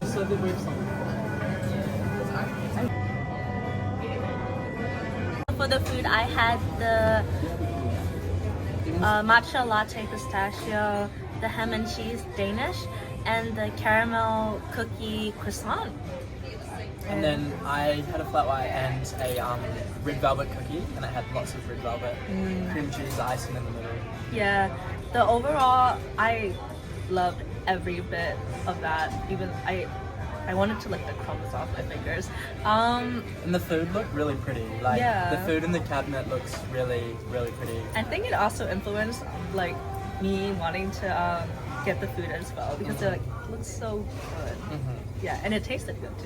So the wave song. For the food, I had the matcha latte pistachio, the ham and cheese Danish, and the caramel cookie croissant. And then I had a flat white and a red velvet cookie, and it had lots of red velvet cream cheese icing in the middle. Yeah, the overall, I loved every bit of that. Even I wanted to lick the crumbs off my fingers. And the food looked really pretty. Like Yeah. the food in the cabinet looks really, really pretty. I think it also influenced like me wanting to get the food as well because they're like, it looks so good. Yeah, and it tasted good too.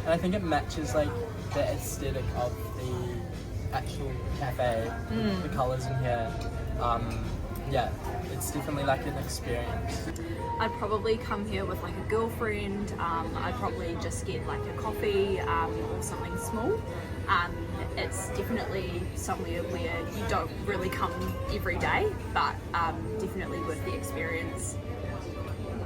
And I think it matches like the aesthetic of the actual cafe, the colours in here. Yeah, it's definitely like an experience. I'd probably come here with like a girlfriend. I'd probably just get like a coffee or something small. It's definitely somewhere where you don't really come every day, but definitely worth the experience.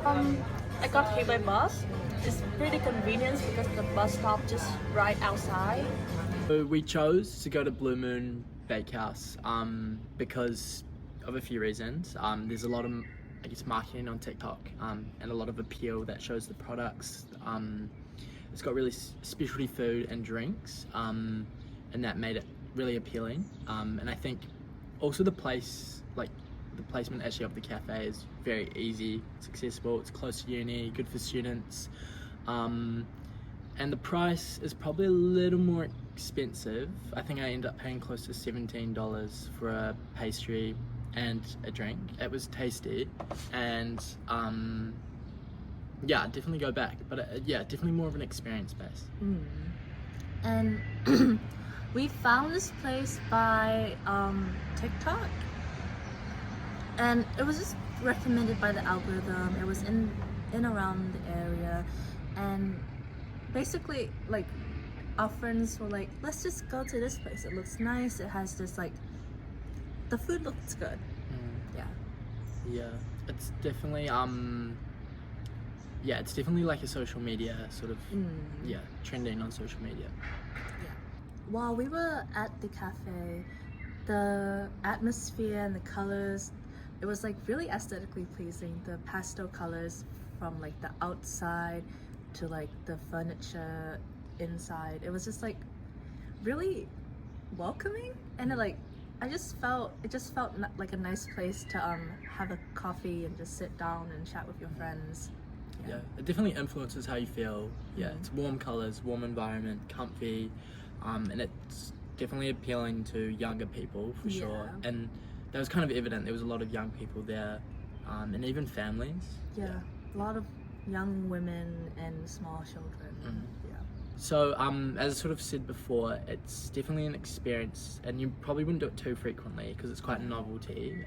I got here by bus. It's pretty convenient because the bus stop just right outside. So we chose to go to Blue Moon Bakehouse because of a few reasons. There's a lot of, I guess, marketing on TikTok and a lot of appeal that shows the products. It's got really specialty food and drinks, and that made it really appealing. And I think also the place, like the placement actually of the cafe is very easy, it's accessible, it's close to uni, good for students. And the price is probably a little more expensive. I think I ended up paying close to $17 for a pastry and a drink. It was tasty, and yeah, I'd definitely go back, but yeah, definitely more of an experience base. And we found this place by TikTok, and it was just recommended by the algorithm. It was in around the area, and basically like our friends were like, let's just go to this place, it looks nice, it has this like, the food looks good. Yeah, it's definitely yeah, it's definitely like a social media sort of yeah, trending on social media. While we were at the cafe, the atmosphere and the colors, it was like really aesthetically pleasing. The pastel colors from like the outside to like the furniture inside, it was just like really welcoming, and it just felt like a nice place to have a coffee and just sit down and chat with your friends. Yeah, it definitely influences how you feel. Yeah, it's warm colors, warm environment, comfy, and it's definitely appealing to younger people for sure. And that was kind of evident. There was a lot of young people there, and even families. Yeah, a lot of young women and small children. So as I sort of said before, it's definitely an experience, and you probably wouldn't do it too frequently because it's quite a novelty.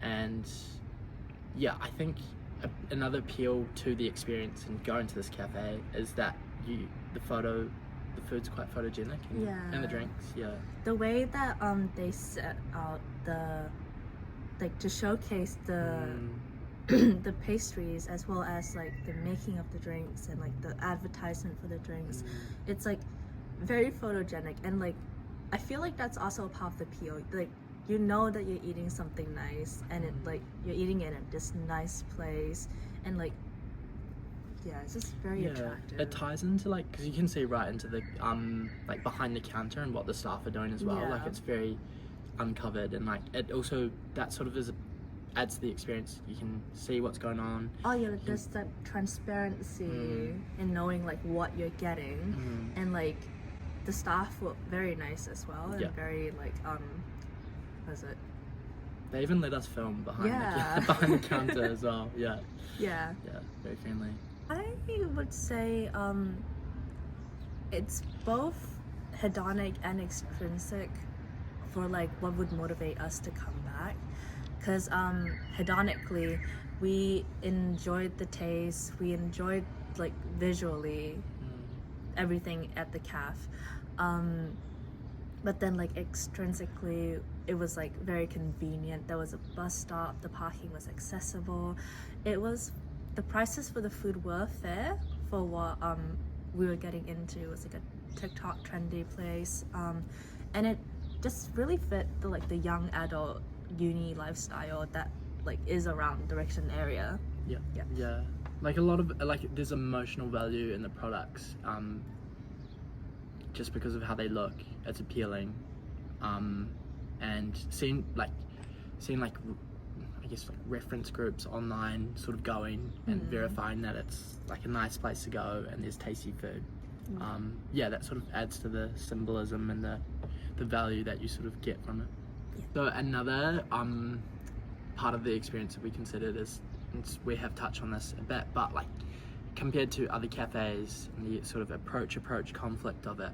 And yeah, I think another appeal to the experience and going to this cafe is that the food's quite photogenic, and the drinks. The way that they set out to showcase the the pastries as well as like the making of the drinks and like the advertisement for the drinks, it's like very photogenic, and like I feel like that's also a part of the appeal. Like, you know that you're eating something nice, and it like you're eating it at this nice place, and like it's just very attractive. It ties into like, because you can see right into the like behind the counter and what the staff are doing as well. Like, it's very uncovered, and like it also, that sort of adds to the experience. You can see what's going on. There's that transparency in knowing like what you're getting, and like the staff were very nice as well, and very like what is it? They even let us film behind the counter as well. Yeah, very friendly. I would say it's both hedonic and extrinsic for like what would motivate us to come back. Because hedonically, we enjoyed the taste, we enjoyed like visually everything at the caf. but then like extrinsically it was like very convenient. There was a bus stop, the parking was accessible. The prices for the food were fair for what we were getting into. It was like a TikTok trendy place, and it just really fit the young adult uni lifestyle that like is around the Richmond area. Yeah. Like a lot of there's emotional value in the products, just because of how they look. It's appealing, and seeing like I guess like reference groups online sort of going and verifying that it's like a nice place to go and there's tasty food. That sort of adds to the symbolism and the value that you sort of get from it. So another part of the experience that we considered is, we have touched on this a bit, but like compared to other cafes and the sort of approach conflict of it,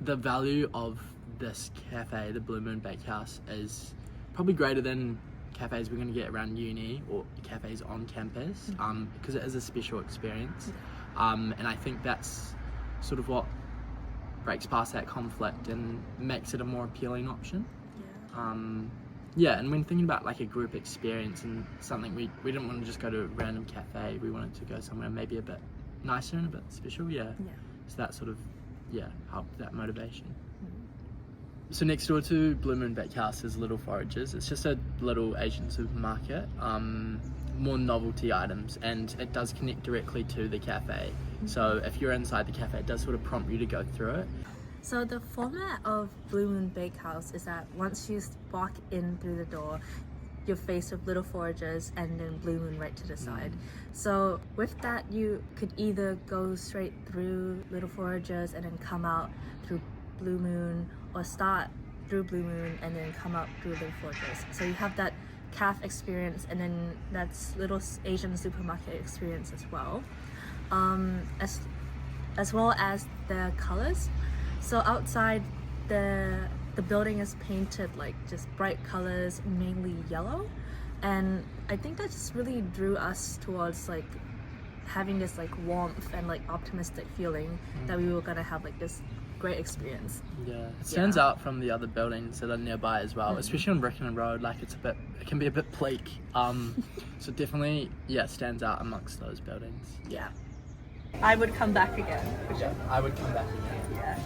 the value of this cafe, the Blue Moon Bakehouse, is probably greater than cafes we're going to get around uni or cafes on campus, because it is a special experience, and I think that's sort of what breaks past that conflict and makes it a more appealing option. And when thinking about like a group experience and something, we didn't want to just go to a random cafe, we wanted to go somewhere maybe a bit nicer and a bit special. So that sort of helped that motivation. So next door to Blue Moon Bakehouse is Little Forages. It's just a little Asian supermarket, more novelty items, and it does connect directly to the cafe. So if you're inside the cafe, it does sort of prompt you to go through it. So the format of Blue Moon Bakehouse is that once you walk in through the door, you're faced with Little Forages and then Blue Moon right to the side. So with that, you could either go straight through Little Forages and then come out through Blue Moon, or start through Blue Moon and then come out through Little Forages. So you have that caf experience, and then that's little Asian supermarket experience as well, as well as the colors. So outside, the building is painted like just bright colors, mainly yellow, and I think that just really drew us towards like having this like warmth and like optimistic feeling that we were gonna have like this great experience. It stands out from the other buildings that are nearby as well, especially on Richmond Road. Like it can be a bit bleak, so definitely it stands out amongst those buildings. I would come back again. I would come back again.